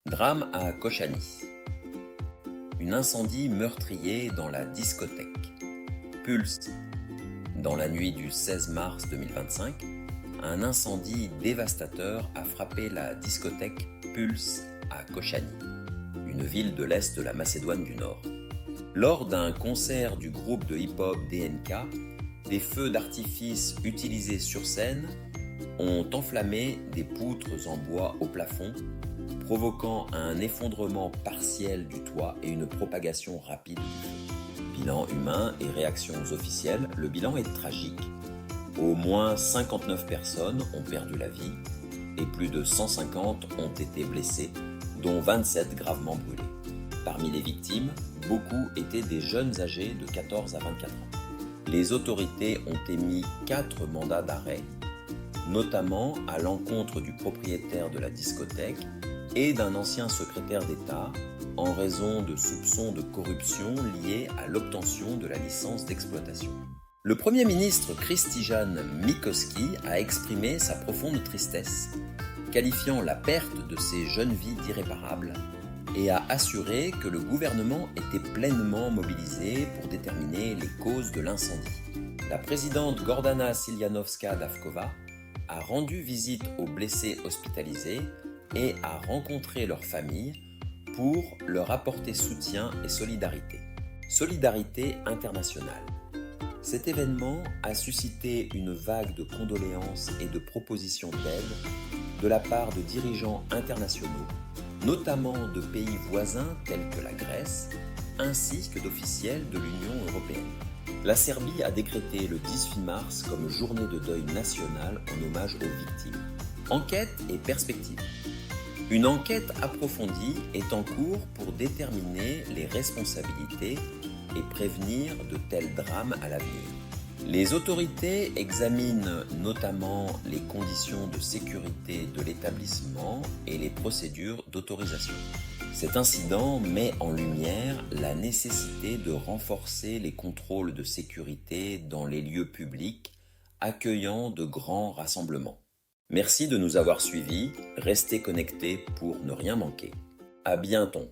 Drame à Kochani. Un incendie meurtrier dans la discothèque. Pulse. Dans la nuit du 16 mars 2025, un incendie dévastateur a frappé la discothèque Pulse à Kochani, une ville de l'est de la Macédoine du Nord. Lors d'un concert du groupe de hip-hop DNK, des feux d'artifice utilisés sur scène ont enflammé des poutres en bois au plafond, provoquant un effondrement partiel du toit et une propagation rapide du feu. Bilan humain et réactions officielles, le bilan est tragique. Au moins 59 personnes ont perdu la vie et plus de 150 ont été blessées, dont 27 gravement brûlées. Parmi les victimes, beaucoup étaient des jeunes âgés de 14 à 24 ans. Les autorités ont émis 4 mandats d'arrêt, notamment à l'encontre du propriétaire de la discothèque et d'un ancien secrétaire d'État en raison de soupçons de corruption liés à l'obtention de la licence d'exploitation. Le Premier ministre Kristijan Mikoski a exprimé sa profonde tristesse, qualifiant la perte de ces jeunes vies d'irréparable, et a assuré que le gouvernement était pleinement mobilisé pour déterminer les causes de l'incendie. La présidente Gordana Siljanovska-Davkova a rendu visite aux blessés hospitalisés et a rencontré leurs familles pour leur apporter soutien et solidarité. Solidarité internationale. Cet événement a suscité une vague de condoléances et de propositions d'aide de la part de dirigeants internationaux, notamment de pays voisins tels que la Grèce, ainsi que d'officiels de l'Union européenne. La Serbie a décrété le 18 mars comme journée de deuil national en hommage aux victimes. Enquête et perspectives. Une enquête approfondie est en cours pour déterminer les responsabilités et prévenir de tels drames à l'avenir. Les autorités examinent notamment les conditions de sécurité de l'établissement et les procédures d'autorisation. Cet incident met en lumière la nécessité de renforcer les contrôles de sécurité dans les lieux publics accueillant de grands rassemblements. Merci de nous avoir suivis, restez connectés pour ne rien manquer. À bientôt.